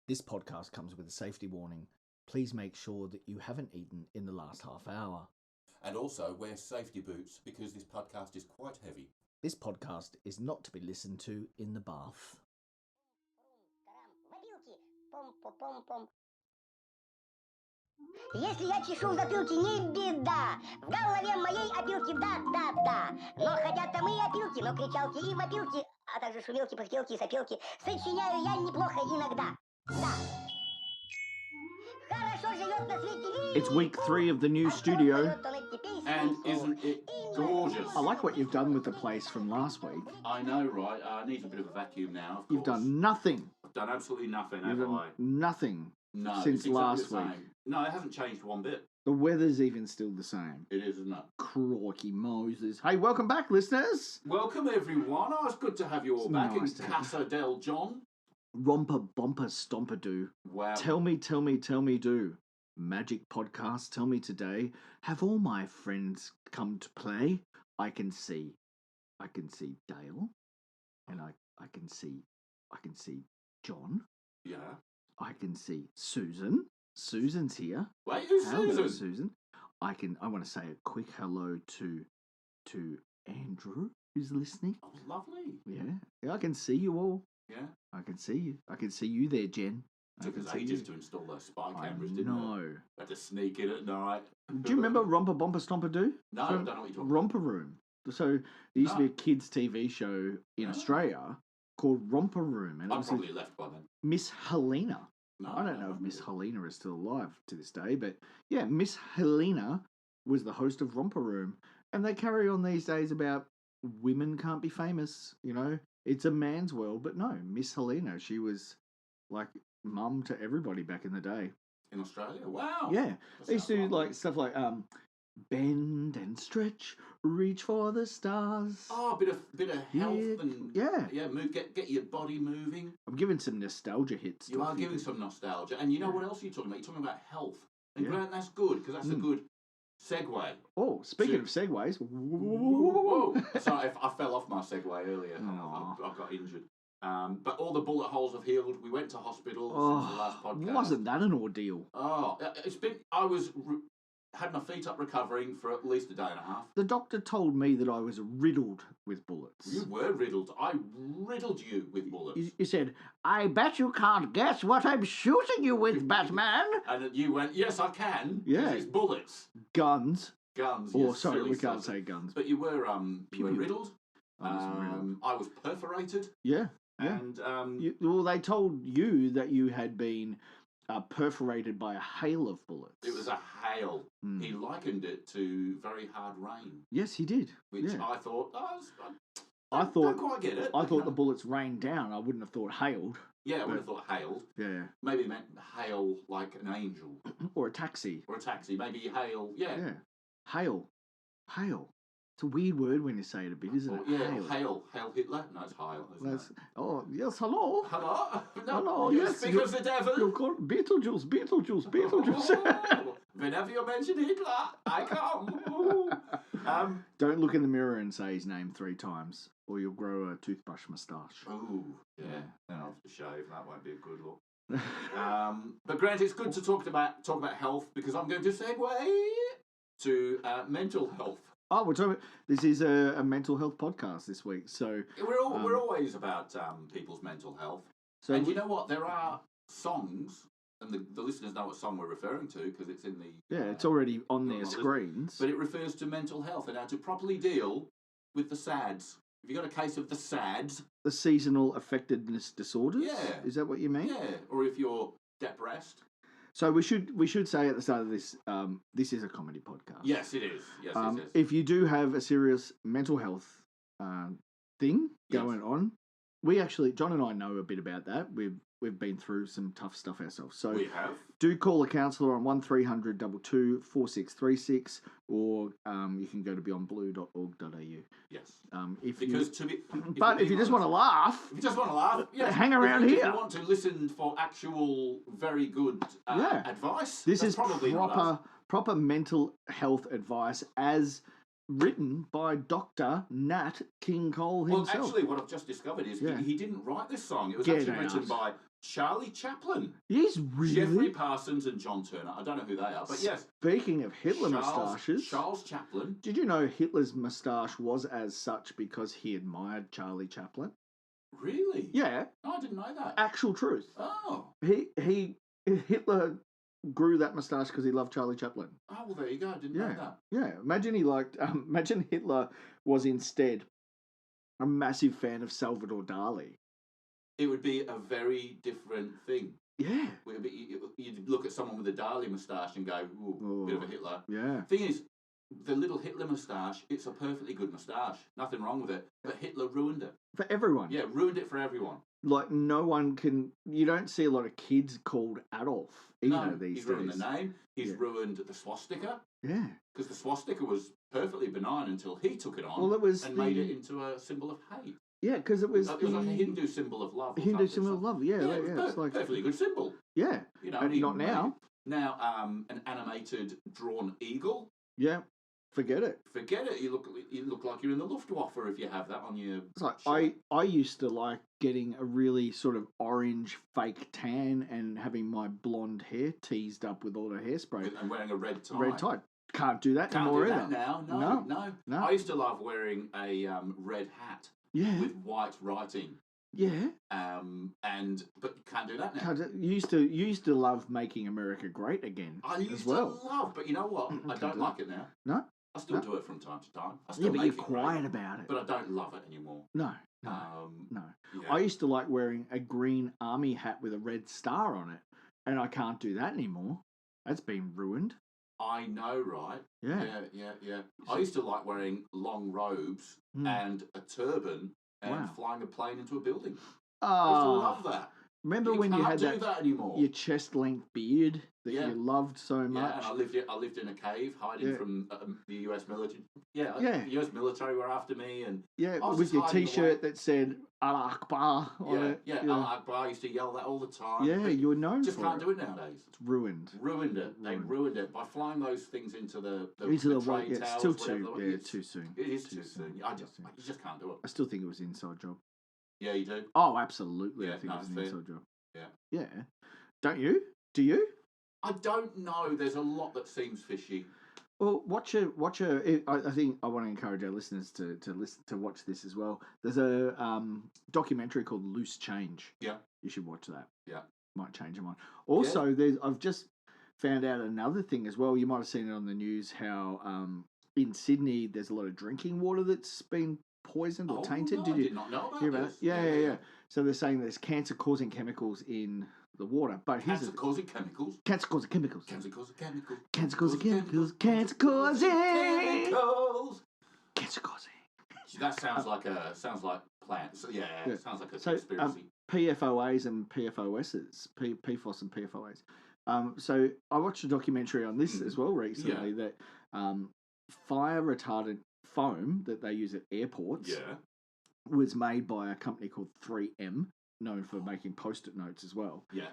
This podcast comes with a safety warning. Please make sure that you haven't eaten in the last half hour. And also wear safety boots because this podcast is quite heavy. This podcast is not to be listened to in the bath. Если я чешу в затылке, не беда. В голове моей опилки, да. Но хотят там и опилки, но кричалки и вопилки, а также шумелки, пыхтелки и сопелки сочиняю я неплохо иногда. Да. Хорошо живет на свете вид. It's week 3 of the new studio. And isn't it gorgeous? I like what you've done with the place from last week. I know, right? I need a bit of a vacuum now, of You've course. done nothing. I've done absolutely nothing, You've have I? done nothing No, since it's exactly last the week. same. No, it hasn't changed one bit. The weather's even still the same. It is, isn't it? Crikey Moses. Hey, welcome back, listeners. Welcome, everyone. Oh, it's good to have you all It's back nice in to have Casa del John. Romper bumper stomper do. Wow. Tell me do. Magic podcast, tell me today. Have all my friends come to play? I can see Dale, and I can see John. Yeah. I can see Susan. Susan's here. Wait, who's Hello, Susan? Susan. I want to say a quick hello to Andrew who's listening. Oh, lovely. Yeah, I can see you all. Yeah. I can see you. I can see you there, Jen. I Took can us see ages you. to install those spy I cameras, didn't it? know. Had to sneak in at night. Do you remember Romper Bumper Stomper Do? No, I don't know what you're talking Romper Room. So there used to be a kids' TV show in No. Australia called Romper Room, and it I'm was probably left by then. Miss Helena. No, I don't know if Miss Helena is still alive to this day, but yeah, Miss Helena was the host of Romper Room, and they carry on these days about women can't be famous. You know, it's a man's world, but no, Miss Helena, she was like mum to everybody back in the day. In Australia? Wow. Yeah, That they used to sounds do lovely. like stuff like bend and stretch, reach for the stars. Oh, a bit of health and yeah. move, get your body moving. I'm giving some nostalgia hits. You are giving some nostalgia, and you know what else you're talking about? You're talking about health, and Yeah. Grant, that's good because that's a good segue. Oh, speaking of segues. Whoa! Sorry, I fell off my segue earlier. Aw. I got injured. But all the bullet holes have healed. We went to hospital since the last podcast. Wasn't that an ordeal? Oh, it's been. Had my feet up recovering for at least a day and a half. The doctor told me that I was riddled with bullets. You were riddled. I riddled you with bullets. He said, I bet you can't guess what I'm shooting you with, Batman. And you went, yes, I can. 'Cause Yeah. it's bullets. Guns. Guns. Or, yes, sorry, silly we can't sod. say guns. But you were Pew, pew. riddled. I was riddled. I was perforated. Yeah. And Well, they told you that you had been perforated by a hail of bullets. it was a hail. Mm. He likened it to very hard rain, Yes, he did. which Yeah. I thought, I don't thought quite get it. I but, thought you the know. bullets rained down. I wouldn't have thought hailed. Yeah, I would have thought hailed. Yeah. Maybe it meant hail like an angel Or a taxi. or a taxi. Maybe hail. Yeah. Yeah. Hail. It's a weird word when you say it a bit, isn't Or, it? yeah. Hail Hitler. No, it's hail. Isn't That's, it? oh, yes, hello. Hello. No, Hello, you yes, speak you- of the devil. You're called Beetlejuice. Oh, whenever you mention Hitler, I come. Ooh. Don't look in the mirror and say his name 3 times, or you'll grow a toothbrush moustache. Ooh, yeah. Then I'll have to shave. That won't be a good look. But Grant, it's good to talk about health because I'm going to segue to mental health. Oh, we're talking. This is a mental health podcast this week, so We're always about people's mental health. so And you know what? There are songs, and the listeners know what song we're referring to because it's in the it's already on their on the- screens. But it refers to mental health and how to properly deal with the SADs. Have you got a case of the SADs? The seasonal affectedness disorders. Yeah. Is that what you mean? Yeah. Or if you're depressed. So we should say at the start of this, this is a comedy podcast. Yes, it is. Yes, it is. If you do have a serious mental health thing going on, we actually, John and I know a bit about that. We've been through some tough stuff ourselves. So We have. do call a counsellor on 1300 22 4636, or you can go to beyondblue.org.au. Yes. If you just want to laugh, If you just want to laugh, yes. hang around if here. If you want to listen for actual very good advice, this that's is probably not us. proper mental health advice as written by Dr. Nat King Cole Well, himself. actually, what I've just discovered is Yeah. he didn't write this song. It was Get actually written out. by Charlie Chaplin, He's really... Jeffrey Parsons, and John Turner. I don't know who they are, but yes. Speaking of Hitler moustaches... Charles Chaplin. Did you know Hitler's moustache was as such because he admired Charlie Chaplin? Really? Yeah. No, I didn't know that. Actual truth. Oh. Hitler grew that moustache because he loved Charlie Chaplin. Oh, well, there you go. I didn't know that. Yeah. Imagine Hitler was instead a massive fan of Salvador Dali. It would be a very different thing. Yeah. You'd look at someone with a Dali moustache and go, ooh, bit of a Hitler. Yeah. Thing is, the little Hitler moustache, it's a perfectly good moustache. Nothing wrong with it. But Hitler ruined it. For everyone. Yeah, ruined it for everyone. Like, no one can... You don't see a lot of kids called Adolf either these days. He's ruined the name. He's ruined the swastika. Yeah. Because the swastika was perfectly benign until he took it on made it into a symbol of hate. Yeah, because it was like a Hindu symbol of love. Hindu symbol of love, yeah. It's like perfectly good symbol. Yeah. You know, not now. Now, an animated drawn eagle. Yeah. Forget it. Forget it. You look like you're in the Luftwaffe if you have that on your. It's like I used to like getting a really sort of orange fake tan and having my blonde hair teased up with all the hairspray and wearing a red tie. Red tie. Can't do that Can't anymore do that either. now. No. I used to love wearing a red hat. Yeah. With white writing. Yeah. But can't do that now. You used to love making America great again. I used to love, but you know what? I don't like it now. No. I still do it from time to time. I still but make you're quiet about it. But I don't love it anymore. No. Yeah. I used to like wearing a green army hat with a red star on it, and I can't do that anymore. That's been ruined. I know, right? Yeah. I used to like wearing long robes and a turban and flying a plane into a building. I used to love that. Remember when you had that anymore. Your chest length beard that you loved so much? Yeah, and I lived in a cave hiding from the US military. The US military were after me, and with your T-shirt that said Allah Akbar on it. Allah Akbar. I used to yell that all the time. Yeah, you were known just for can't do it nowadays. It's ruined. They ruined it by flying those things into the white. Yeah, it's still too soon. It is too soon. You just can't do it. I still think it was an inside job. Yeah, you do. Oh, absolutely. I think it was an inside job. Yeah. Don't you? Do you? I don't know. There's a lot that seems fishy. Well, watch a. I think I want to encourage our listeners to watch this as well. There's a documentary called Loose Change. Yeah, you should watch that. Yeah, might change your mind. Also, I've just found out another thing as well. You might have seen it on the news. How in Sydney there's a lot of drinking water that's been poisoned or tainted. No, Did you I did not know about hear about this? it? Yeah. So they're saying there's cancer-causing chemicals in the water. But cancer-causing chemicals? Cancer-causing chemicals. Cancer-causing chemicals. Cancer-causing chemicals. Cancer-causing chemicals. Cancer-causing. That sounds like plants. Yeah. It sounds like a conspiracy. PFOAs and PFOSs. PFOS and PFOAs. So I watched a documentary on this as well recently that fire-retardant foam that they use at airports was made by a company called 3M, known for making post-it notes as well. Yes.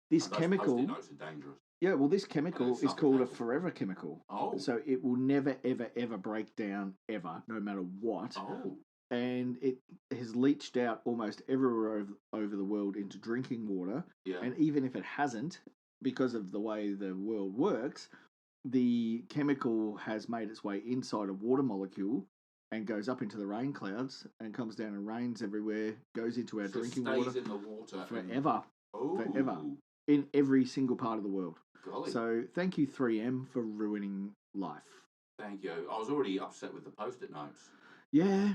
This chemical... Post-it notes are dangerous. Yeah, well, this chemical is called a forever chemical. Oh. So it will never, ever, ever break down, ever, no matter what. Oh. And it has leached out almost everywhere over the world into drinking water. Yeah. And even if it hasn't, because of the way the world works, the chemical has made its way inside a water molecule and goes up into the rain clouds and comes down and rains everywhere, goes into our drinking water. Stays in the water. Forever. Oh. Forever. In every single part of the world. Golly. So thank you 3M for ruining life. Thank you. I was already upset with the post-it notes. Yeah,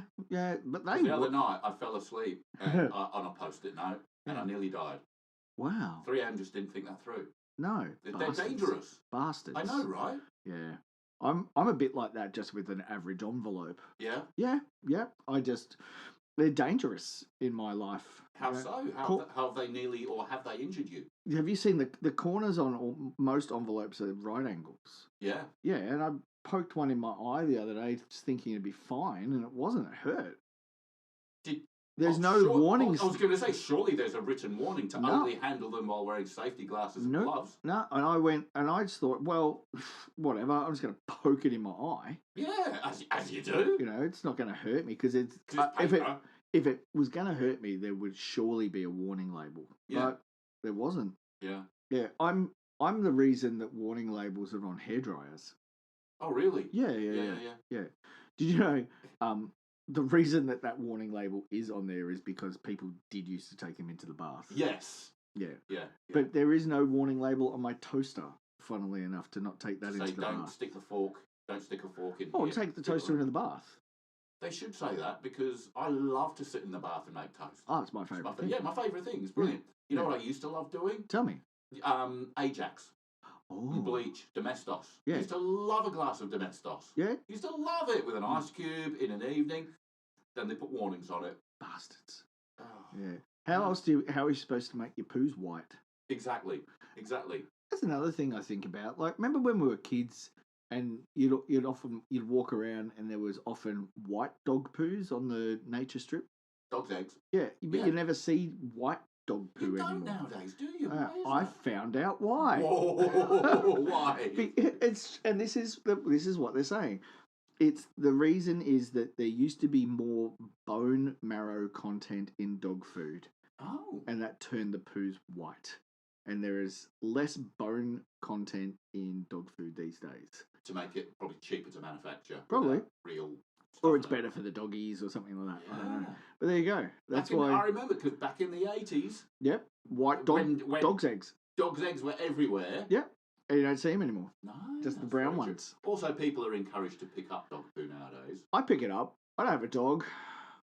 but the other night I fell asleep on a post-it note and I nearly died. Wow. 3M just didn't think that through. No, they're dangerous. Bastards. I know, right? Yeah. I'm a bit like that just with an average envelope. Yeah? Yeah. They're dangerous in my life. How so? How have they nearly, or have they injured you? Have you seen the corners on most envelopes are right angles? Yeah. Yeah, and I poked one in my eye the other day just thinking it'd be fine, and it wasn't. It hurt. There's no warnings. I was going to say, surely there's a written warning to No. only handle them while wearing safety glasses and gloves. No, and I went, and I just thought, well, whatever, I'm just going to poke it in my eye. Yeah, as you do. You know, it's not going to hurt me, because it's... paper. If it was going to hurt me, there would surely be a warning label. Yeah. But there wasn't. Yeah. Yeah, I'm the reason that warning labels are on hairdryers. Oh, really? Yeah. Did you know the reason that warning label is on there is because people did used to take them into the bath? Yes. Yeah. Yeah. But there is no warning label on my toaster, funnily enough, to not take that into the don't bath. stick the fork. Don't stick a fork in. Oh, take the toaster into the bath. They should say that, because I love to sit in the bath and make toast. Oh, it's my favourite thing. Yeah, my favourite thing. It's brilliant. You know what I used to love doing? Tell me. Ajax. Oh. Bleach. Domestos. Yeah. Used to love a glass of Domestos. Yeah? Used to love it with an ice cube in an evening. Then they put warnings on it. Bastards. Oh. Yeah. How are you supposed to make your poos white? Exactly. That's another thing I think about. Like, remember when we were kids and you'd walk around and there was often white dog poos on the nature strip? Dog's eggs. Yeah, but you never see white dog poo You anymore. don't nowadays, do you? I found out why. Whoa, why? This is what they're saying. The reason is that there used to be more bone marrow content in dog food. Oh. And that turned the poos white. And there is less bone content in dog food these days. To make it probably cheaper to manufacture. Probably. Real. Or it's better for the doggies or something like that. Yeah. I don't know. But there you go. That's why. I remember, because back in the 80s. Yep. White when dog's eggs. Dog's eggs were everywhere. Yep. And you don't see them anymore. No. Just the brown ones. Also, people are encouraged to pick up dog poo nowadays. I pick it up. I don't have a dog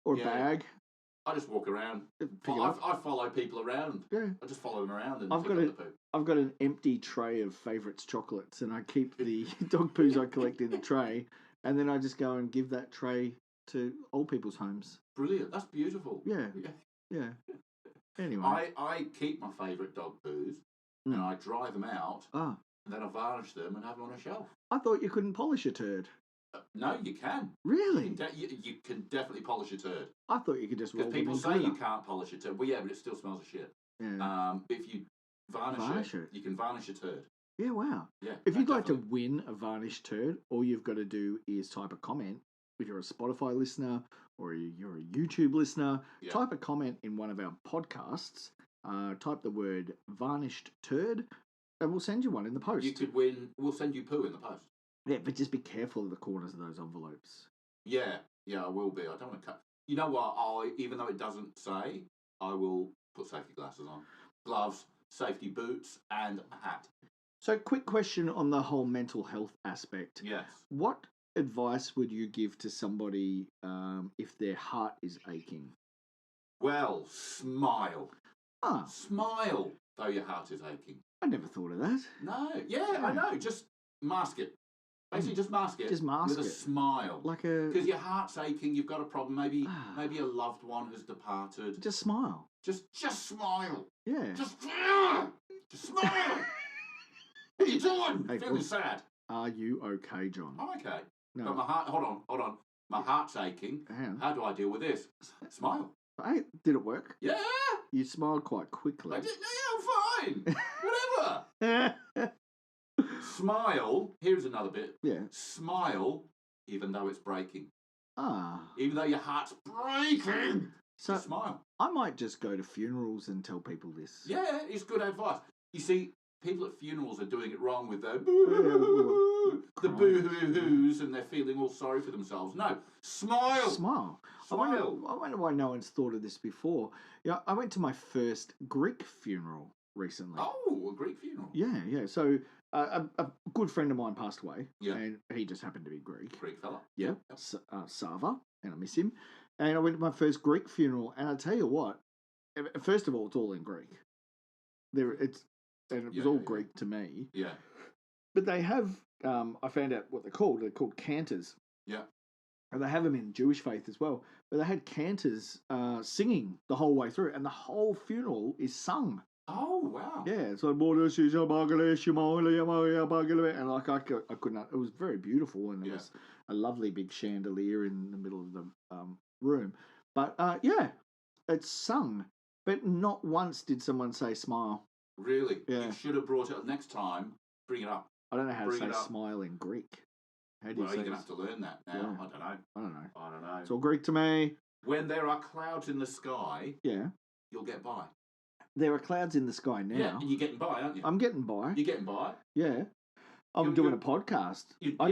or a bag. I just walk around. I follow people around. Yeah. I just follow them around and I've got an empty tray of favourites chocolates, and I keep the dog poos I collect in the tray, and then I just go and give that tray to old people's homes. Brilliant. That's beautiful. Yeah. Anyway. I keep my favourite dog poos and I dry them out. Ah. And then I varnish them and have them on a shelf. I thought you couldn't polish a turd. No, you can. Really? You can definitely polish a turd. I thought you could just roll them in people say glitter. you can't polish a turd. Well, yeah, but it still smells of shit. Yeah. If you varnish it, you can varnish a turd. Yeah, wow. Yeah. If you'd like to win a varnished turd, all you've got to do is type a comment. If you're a Spotify listener or you're a YouTube listener, type a comment in one of our podcasts. Type the word varnished turd, and we'll send you one in the post. You could win. We'll send you poo in the post. Yeah, but just be careful of the corners of those envelopes. Yeah, I will be. I don't want to cut. You know what? Even though it doesn't say, I will put safety glasses on, gloves, safety boots, and a hat. So, quick question on the whole mental health aspect. Yes. What advice would you give to somebody if their heart is aching? Well, smile. Ah. Smile, though your heart is aching. I never thought of that. No, I know. Just mask it. Basically, just mask it. Just mask with it. a smile. Because your heart's aching, you've got a problem. Maybe a loved one has departed. Just smile. Just smile. Yeah. Just smile. What are you doing? Hey, feeling sad. Are you okay, John? I'm okay. No. But my heart. Hold on. My heart's aching. How do I deal with this? Smile. Hey, did it work? Yeah. You smiled quite quickly. I'm fine. Whatever. Smile. Here's another bit. Yeah. Smile, even though it's breaking. Ah. Even though your heart's breaking. So just smile. I might just go to funerals and tell people this. Yeah, it's good advice. You see, people at funerals are doing it wrong with their the boo-hoo-hoos, and they're feeling all sorry for themselves. No, smile. Smile. I wonder why no one's thought of this before. Yeah, I went to my first Greek funeral recently. Oh, a Greek funeral. Yeah. So a good friend of mine passed away. Yeah. And he just happened to be Greek. Greek fella. Yeah. Sava, and I miss him. And I went to my first Greek funeral, and I tell you what, first of all, it's all in Greek. It was all Greek to me. Yeah. But they have, I found out what they're called. They're called cantors. Yeah. And they have them in Jewish faith as well. But they had cantors singing the whole way through, and the whole funeral is sung. Oh, wow. Yeah, so and like I could not. It was very beautiful, and there was a lovely big chandelier in the middle of the room. But yeah, it's sung, but not once did someone say smile. Really? Yeah. You should have brought it up next time. Bring it up. I don't know how to Bring say it up. smile in Greek. How do you Well, say you're going to this? have to learn that now. Yeah. I don't know. I don't know. I don't know. It's all Greek to me. When there are clouds in the sky, Yeah. you'll get by. There are clouds in the sky now. Yeah, and you're getting by, aren't you? I'm getting by. You're getting by. Yeah. I'm You're- doing you're- a podcast. I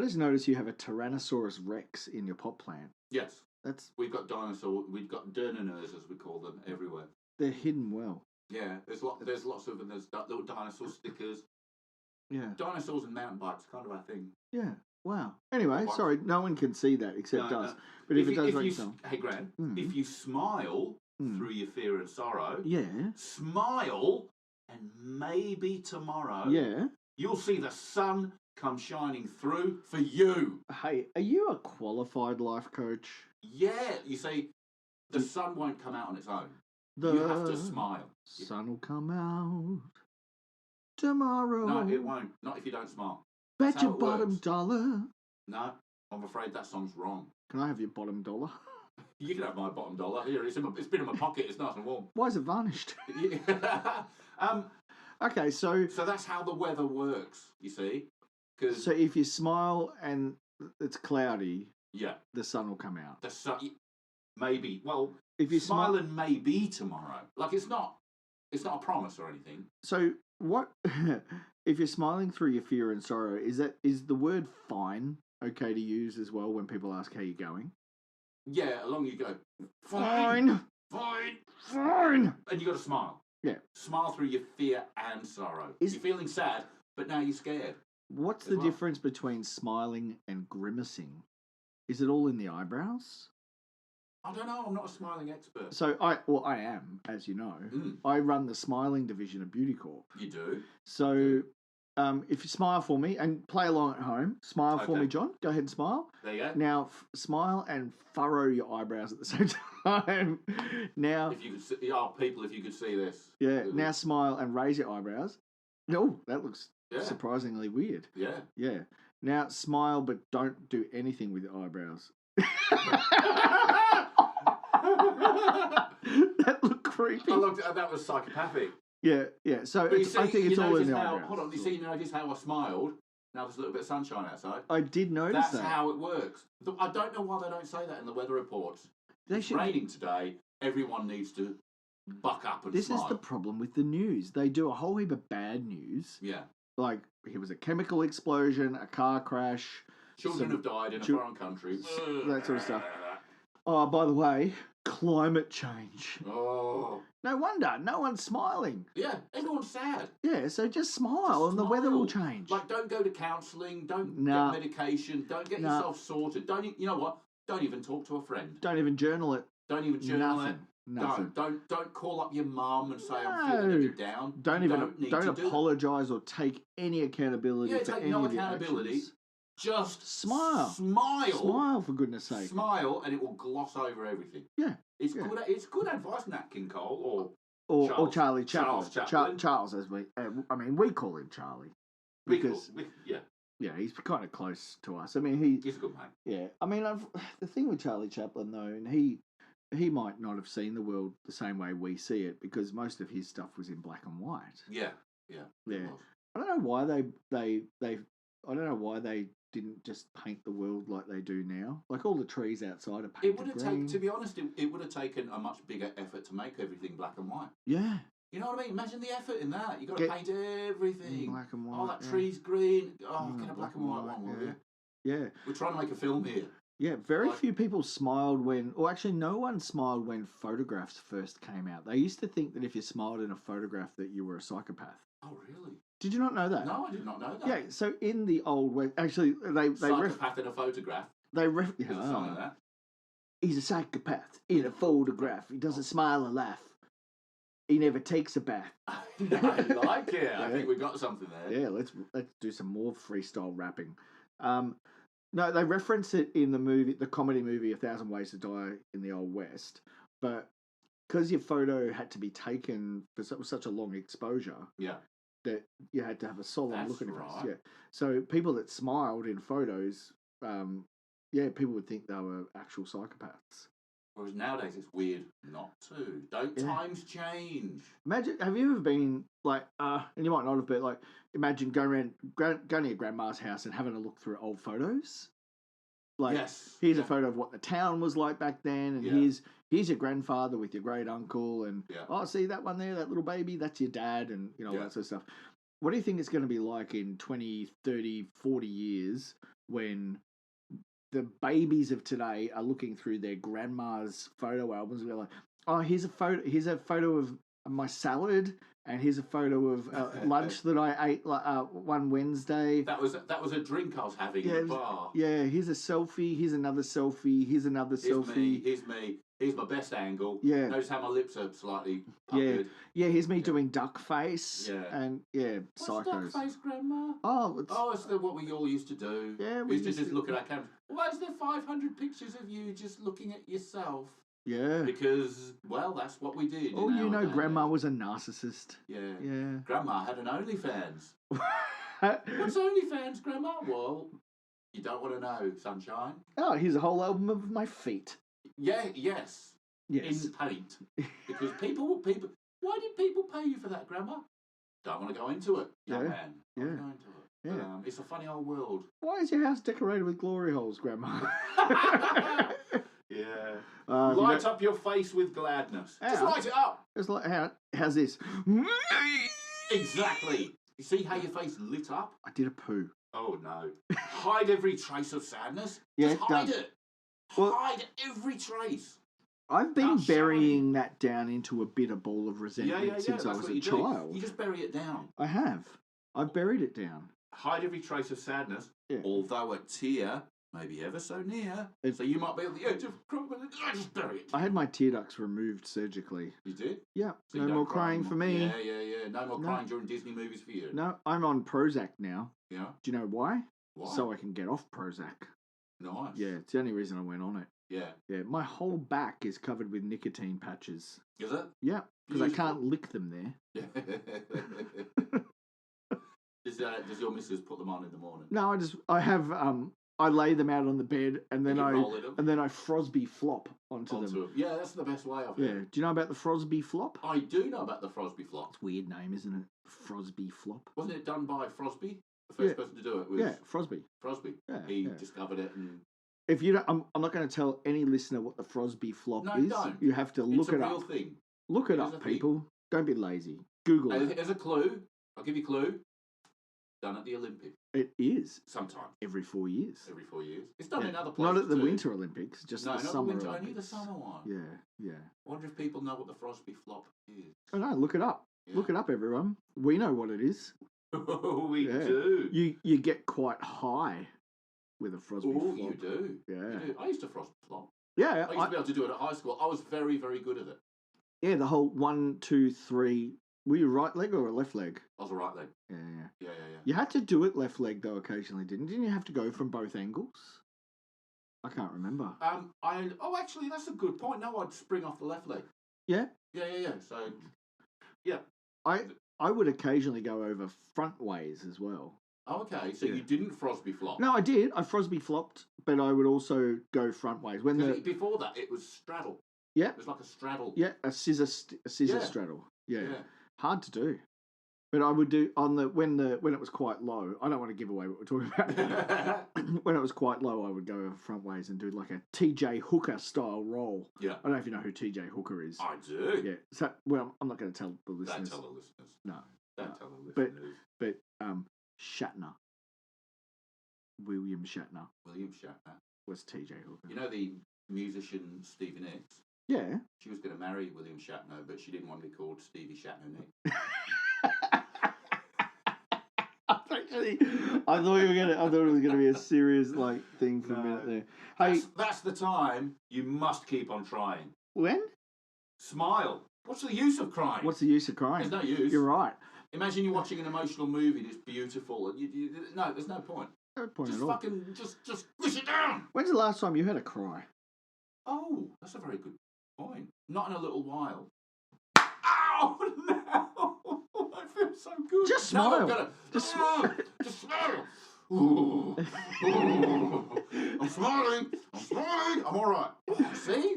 just noticed you have a Tyrannosaurus Rex in your pot plant. Yes. That's We've got dinosaurs. We've got dernaners, as we call them, everywhere. they're hidden well. Yeah, there's lots of them. There's little dinosaur stickers. Yeah. Dinosaurs and mountain bikes, kind of our thing. Yeah. Wow. Anyway, What? sorry, no one can see that except No, us. no. But if it does make sense. Hey, Gran, Mm. if you smile through your fear and sorrow, Yeah. smile, and maybe tomorrow, Yeah. you'll see the sun come shining through for you. Hey, are you a qualified life coach? Yeah, you see, the sun won't come out on its own. The You have to smile. sun will come out tomorrow. No, it won't. Not if you don't smile. Bet That's your how it bottom works. dollar. No, I'm afraid that song's wrong. Can I have your bottom dollar? You can have my bottom dollar. Here, it's been in my pocket. It's nice and warm. Why is it varnished? Yeah. Okay, so So that's how the weather works, you see? Because, if you smile and it's cloudy, yeah, the sun will come out. the sun, maybe, well, If you smile, smiling may be tomorrow. Like, it's not a promise or anything. so what? If you're smiling through your fear and sorrow, is the word fine okay to use as well when people ask how you're going? Yeah, along you go. Fine. Fine. And you got to smile. Yeah. Smile through your fear and sorrow. You're feeling sad, but now you're scared. What's as the well. difference between smiling and grimacing? Is it all in the eyebrows? I don't know. I'm not a smiling expert. So I am, as you know. Mm, I run the smiling division of Beauty Corp. you do. So if you smile for me and play along at home, smile for Okay. me, John. Go ahead and smile. There you go. Now smile and furrow your eyebrows at the same time. Now, If you could see, people, if you could see this. yeah. Now smile and raise your eyebrows. Oh, that looks Yeah. surprisingly weird. Yeah. Yeah. Now smile, but don't do anything with your eyebrows. That looked creepy. I looked at that was psychopathic. Yeah, yeah. So But you I think it's all in the eyebrows. Hold on, you notice how I smiled? Now there's a little bit of sunshine outside. I did notice That's that. how it works. I don't know why they don't say that in the weather reports. They It's should. raining today. Everyone needs to buck up and This smile. is the problem with the news. They do a whole heap of bad news. Yeah. Like, here was a chemical explosion, a car crash. Children some- have died in a chil- foreign country. that sort of stuff. Oh, by the way, climate change. Oh. No wonder, no one's smiling. Yeah, everyone's sad. Yeah, so just smile and the weather will smile. change. Like, don't go to counselling. Don't Nah. get medication. Don't get Nah. yourself sorted. You know what? Don't even talk to a friend. Don't even journal it. Don't even journal it. Nothing. Don't call up your mum and say I'm No. feeling a bit down. Don't You even need don't to do that. apologise or take any accountability Yeah, for take any no of your accountability. actions. Just Smile. Smile. Smile, for goodness sake. Smile, and it will gloss over everything. Yeah. It's Yeah. good. It's good advice, Nat King Cole, Or Charles- Charlie Chaplin. Charles Chaplin. Charles, as we, we call him Charlie. or Because, yeah, yeah, he's kind of close to us. I mean, he's a good mate. yeah. I mean, the thing with Charlie Chaplin, though, and he might not have seen the world the same way we see it because most of his stuff was in black and white. Yeah. It Yeah. was. I don't know why I don't know why they didn't just paint the world like they do now. Like all the trees outside are It painted would have green. taken, to be honest, it would have taken a much bigger effort to make everything black and white. Yeah. You know what I mean? Imagine the effort in that. You got to Get- paint everything. Black and white. Oh, that yeah. tree's green. Oh, Mm, get a black and white one, will you? Yeah. We're trying to make a film here. Yeah, very Like- few people smiled when, or actually no one smiled when photographs first came out. They used to think that if you smiled in a photograph that you were a psychopath. Oh, really? Did you not know that? No, I did not know that. Yeah, so in the old West, actually Psychopath in a photograph. yeah, There's a song of that. he's a psychopath in a photograph. He doesn't smile or laugh. He never takes a bath. I like it. I Yeah. think we got something there. Yeah, let's do some more freestyle rapping. No, they reference it in the comedy movie A Thousand Ways to Die in the Old West, but because your photo had to be taken for such a long exposure, Yeah. that you had to have a solemn That's look in your face. right. Yeah, so people that smiled in photos, people would think they were actual psychopaths. Whereas nowadays it's weird not to. Don't times change? Imagine, have you ever been like, and you might not have, but like, imagine going to your grandma's house and having a look through old photos. Like, Yes. here's a photo of what the town was like back then, and here's your grandfather with your great uncle, and oh, see that one there, that little baby, that's your dad, and you know all that sort of stuff. What do you think it's going to be like in 20, 30, 40 years when the babies of today are looking through their grandma's photo albums and they're like, oh, here's a photo of my salad, and here's a photo of lunch that I ate one Wednesday. That was a drink I was having in the bar. Yeah, here's a selfie. Here's another selfie. Here's another selfie. Here's me. Here's my best angle. Yeah. Notice how my lips are slightly puckered. Yeah, here's me doing duck face. Yeah. And What's psychos. duck face, Grandma? Oh, it's what we all used to do. Yeah, we used to just look at our cameras. Why is there 500 pictures of you just looking at yourself? Yeah. Because, well, that's what we did. Oh, you know, Grandma was a narcissist. Yeah. Yeah. Grandma had an OnlyFans. What's OnlyFans, Grandma? Well, you don't want to know, sunshine. Oh, here's a whole album of my feet. Yeah, yes. In paint. Because people, why did people pay you for that, Grandma? Don't want to go into it, young man. Don't want to go into it. Yeah. But, it's a funny old world. Why is your house decorated with glory holes, Grandma? Yeah. Light up your face with gladness. Just light it up. It's like, how's this? Exactly. You see how your face lit up? I did a poo. Oh, no. Hide every trace of sadness. Yeah, just hide it. Hide every trace. I've been burying that down into a bitter ball of resentment since I was a child. You just bury it down. I have. I've buried it down. Hide every trace of sadness, although a tear may be ever so near. So you might be on the edge of crumbling. Just bury it. I had my tear ducts removed surgically. You did? Yeah. So no more crying for me. Yeah. No more crying during Disney movies for you. No, I'm on Prozac now. Yeah. Do you know why? Why? So I can get off Prozac. Nice. Yeah, it's the only reason I went on it. Yeah. Yeah, my whole back is covered with nicotine patches. Is it? Yeah, because I can't lick them there. Does your missus put them on in the morning? No, I lay them out on the bed and then I Frosby flop onto them. Yeah, that's the best way of it. Yeah. Do you know about the Frosby flop? I do know about the Frosby flop. It's a weird name, isn't it? Frosby flop. Wasn't it done by Frosby? The first person to do it was Frosby. Yeah, he discovered it and. If you don't, I'm not going to tell any listener what the Frosby flop is. Don't. You have to look it up. It's a real thing. Look it up, people. Don't be lazy. Google it. As a clue, I'll give you a clue. Done at the Olympics. It is. Sometimes. Every 4 years. Every 4 years. It's done in other places. Not at the Winter Olympics, just the Summer Olympics. Olympics. Only the summer one. Yeah. I wonder if people know what the Frosby flop is. Oh no, look it up. Yeah. Look it up, everyone. We know what it is. We do. You get quite high with a Frosby flop. You do. Yeah. You do. I used to Frosby flop. Yeah. I used to be able to do it at high school. I was very, very good at it. Yeah, the whole 1, 2, 3. Were you right leg or a left leg? I was a right leg. Yeah. You had to do it left leg though occasionally, didn't you? Didn't you have to go from both angles? I can't remember. Actually, that's a good point. No, I'd spring off the left leg. Yeah. Yeah. So, yeah. I would occasionally go over front ways as well. Oh, okay. So you didn't Frosby flop? No, I did. I Frosby flopped, but I would also go front ways. Before that, it was straddle. Yeah. It was like a straddle. Yeah, a scissor straddle. Yeah. Hard to do. But I would do when it was quite low. I don't want to give away what we're talking about. When it was quite low, I would go over front ways and do like a TJ Hooker style roll. Yeah. I don't know if you know who TJ Hooker is. I do. Yeah. So, well, I'm not going to tell the listeners. Don't tell the listeners. No. Don't tell the listeners. But Shatner. William Shatner was TJ Hooker. You know the musician Stevie Nicks? Yeah. She was going to marry William Shatner, but she didn't want to be called Stevie Shatner Nick. I thought it was gonna be a serious thing for a minute there. Hey, that's the time you must keep on trying. When? Smile. What's the use of crying? What's the use of crying? There's no use. You're right. Imagine you're watching an emotional movie that's beautiful, and no, there's no point. No point just at all. Just push it down. When's the last time you had a cry? Oh, that's a very good point. Not in a little while. Ow! No! I feel so good. Just smile. No, just smile. Just smile. Ooh. Ooh. I'm smiling. I'm all right. See?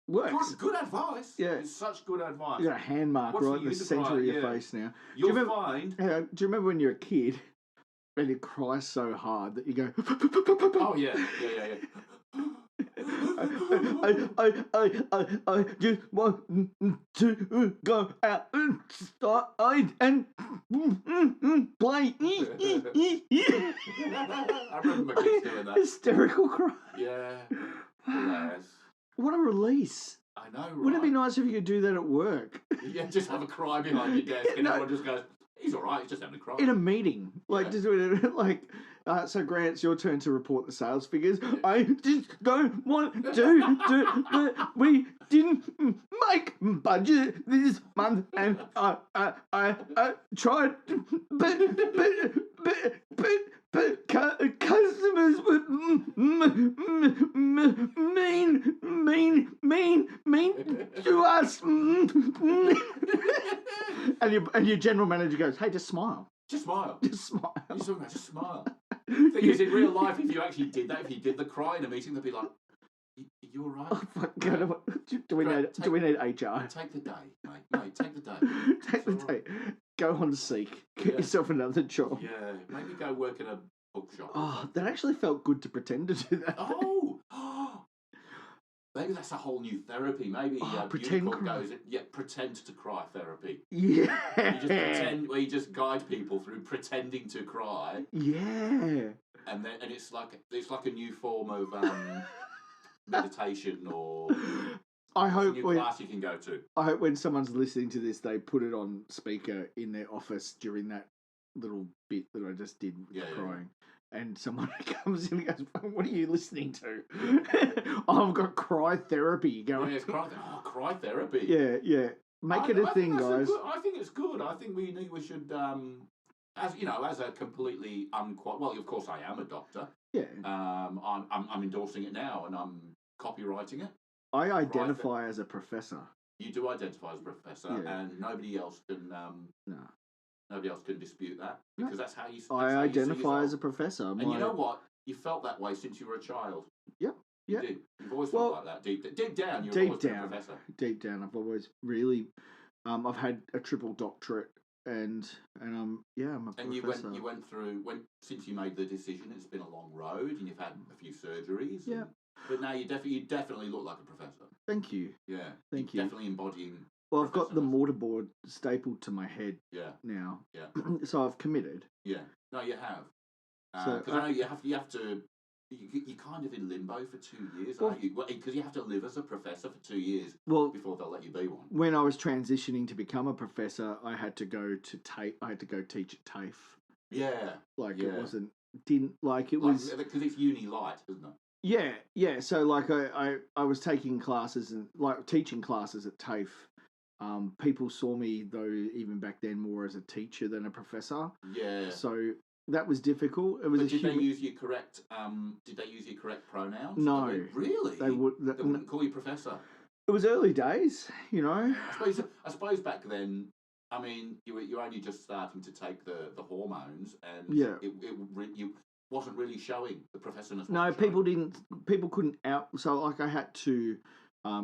Works. Good advice. Yeah. It's such good advice. You got a hand mark What's right for in the you to centre cry? of your Yeah. face now. You'll remember- find. Do you remember when you're a kid and you cry so hard that you go? Oh yeah. I just want to go out and start and play. I remember my kids doing that. Hysterical cry. Yeah. Hilarious. What a release. I know, right? Wouldn't it be nice if you could do that at work? Yeah, just have a cry behind your desk and No. everyone just goes, he's all right, he's just having a cry. In a meeting, like Yeah. just doing it, like. So Grant, it's your turn to report the sales figures. I just don't want to do that. We didn't make budget this month, and I tried, but customers were mean to us. And your general manager goes, "Hey, just smile. Just smile. Just smile." You're talking about just smile. The thing is, in real life, if you actually did that, if you did the cry in a meeting, they'd be like, you all right? Oh, fuck God. Do we need HR? Take the day, mate. Mate, take the day. Take the It's all day. Go on Seek. Get Yeah. yourself another job. Yeah, maybe go work in a bookshop. Oh, that actually felt good to pretend to do that. Oh! Maybe that's a whole new therapy. Maybe pretend Unicorn cry. goes, pretend to cry therapy. Yeah. You just pretend, where you just guide people through pretending to cry, Yeah. and it's like a new form of meditation or I a hope new class you can go to. I hope when someone's listening to this, they put it on speaker in their office during that little bit that I just did with the Yeah. crying. And someone comes in and goes, "What are you listening to?" "Oh, I've got cry therapy going." Yeah, cry therapy. Yeah. Make it a thing, guys. I think it's good. I think we should, as a completely well, of course I am a doctor. Yeah. I'm endorsing it now and I'm copywriting it. I identify as a professor. You do identify as a professor, Yeah. and nobody else can. No. Nobody else can dispute that because that's how you. I identify as a professor. And you know what? You felt that way since you were a child. Yep. You did. You've always felt like that. Deep down, you've always been a professor. Deep down, I've always really, I've had a triple doctorate, and I'm a And professor. you went through since you made the decision. It's been a long road, and you've had a few surgeries. Yeah. But now you definitely look like a professor. Thank you. Yeah. Thank You're you. definitely embodying. Well, I've got the professionalism. mortarboard stapled to my head Yeah. now. Yeah. So I've committed. Yeah. No, you have. So Because I know you have to. You're kind of in limbo for 2 years, aren't you? Because you have to live as a professor for 2 years Well, before they'll let you be one. when I was transitioning to become a professor, I had to go to TAFE. I had to go teach at TAFE. Yeah. Like Yeah. it wasn't. Didn't like it was. Because it's uni light, isn't it? Yeah. So like I was taking classes and like teaching classes at TAFE. People saw me though even back then more as a teacher than a professor. Yeah. So that was difficult. It was But did they use your correct? Did they use your correct pronouns? No. Really? They would. They wouldn't call you professor. It was early days, you know. I suppose back then. I mean, you're only just starting to take the hormones, and Yeah. you wasn't really showing the professorness. No, people couldn't out. So like I had to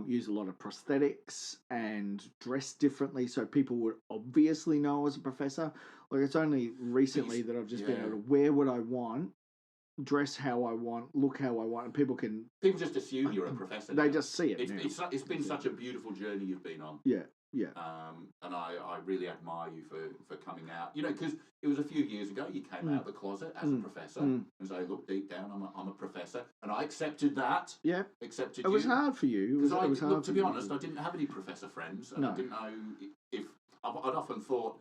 use a lot of prosthetics and dress differently, so people would obviously know I was a professor. Like it's only recently that I've just been able to wear what I want, dress how I want, look how I want, and people just assume you're a professor. They now. just see it. It's been such a beautiful journey you've been on. Yeah. And I really admire you for coming out. You know, because it was a few years ago you came out of the closet as a professor and say, look, deep down, I'm a professor, and I accepted that. Yeah. Accepted it was hard for you. Because to be honest, I didn't have any professor friends, and I didn't know if I'd often thought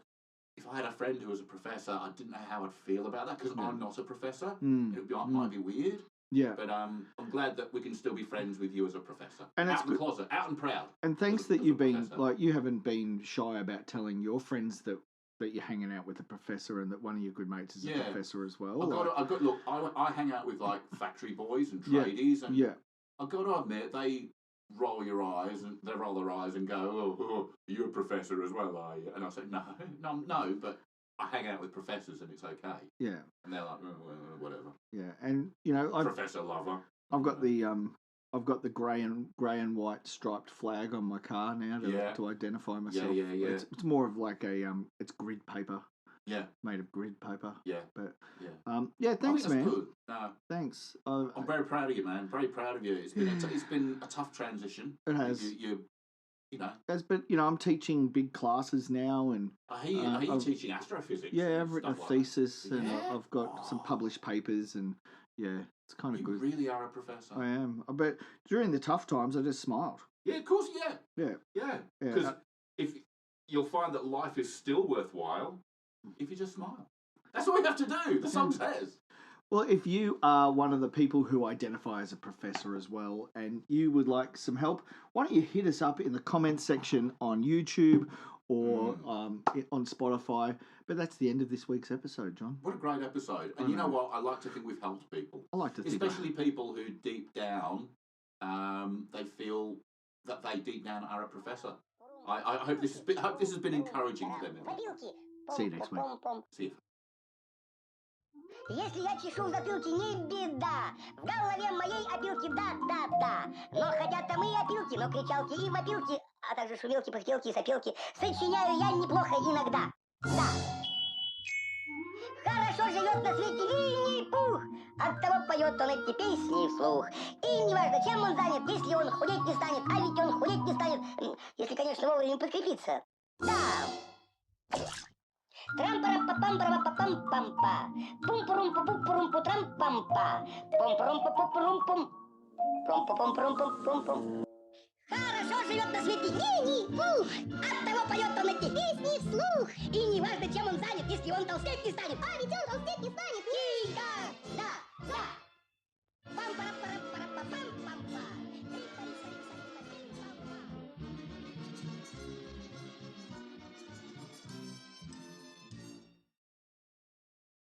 if I had a friend who was a professor, I didn't know how I'd feel about that because I'm not a professor. It might be weird. Yeah. But I'm glad that we can still be friends with you as a professor. And out in the closet, out and proud. And thanks that you've been you haven't been shy about telling your friends that you're hanging out with a professor and that one of your good mates is a professor as well. Look, I hang out with like factory boys and tradies, and I've got to admit they roll their eyes and go, oh, you're a professor as well, are you? And I say, no, but I hang out with professors and it's okay. Yeah. And they're like, whatever. Yeah, and you know, Professor lover. I've got the I've got the grey and white striped flag on my car now to identify myself. Yeah. It's more of like a it's grid paper. Yeah. Made of grid paper. Yeah. But yeah. Thanks, man. Good. No. Thanks. I'm very proud of you, man. Very proud of you. It's been a tough transition. It has. You know. But I'm teaching big classes now, and I hear you teaching astrophysics. Yeah, I've written a thesis, and I've got some published papers, and it's kind of good. You really are a professor. I am. But during the tough times, I just smiled. Yeah, of course. Yeah. Because if you'll find that life is still worthwhile if you just smile. That's all you have to do. The song says. Well, if you are one of the people who identify as a professor as well, and you would like some help, why don't you hit us up in the comments section on YouTube or on Spotify? But that's the end of this week's episode, John. What a great episode. And you know what? I like to think we've helped people. I like to think especially people who deep down, they feel that they deep down are a professor. I hope this has been encouraging to them. See you next week. See you. Если я чешу в затылке, не беда. В голове моей опилки, да. Но хотят там и опилки, но кричалки и вопилки, а также шумелки, пыхтелки и сопелки. Сочиняю я неплохо иногда. Да. Хорошо живет на свете Винни-Пух. Оттого поет он эти песни вслух. И неважно, чем он занят, если он худеть не станет, а ведь он худеть не станет, если, конечно, вовремя подкрепиться. Да. Трам-парам-па-пам-парам-па-пам-пам-па. Пум-пурум-пу-пум-пурум-пу-трам-пам-па. Пум-пурум-пу-пу-пурум-пум. Пум-пум-пум-пум-пум-пум. Хорошо живет на свете Винни-Пух. Оттого поет он эти песни вслух. И неважно, чем он занят, если он толстеть не станет, а ведь он толстеть не станет. Да.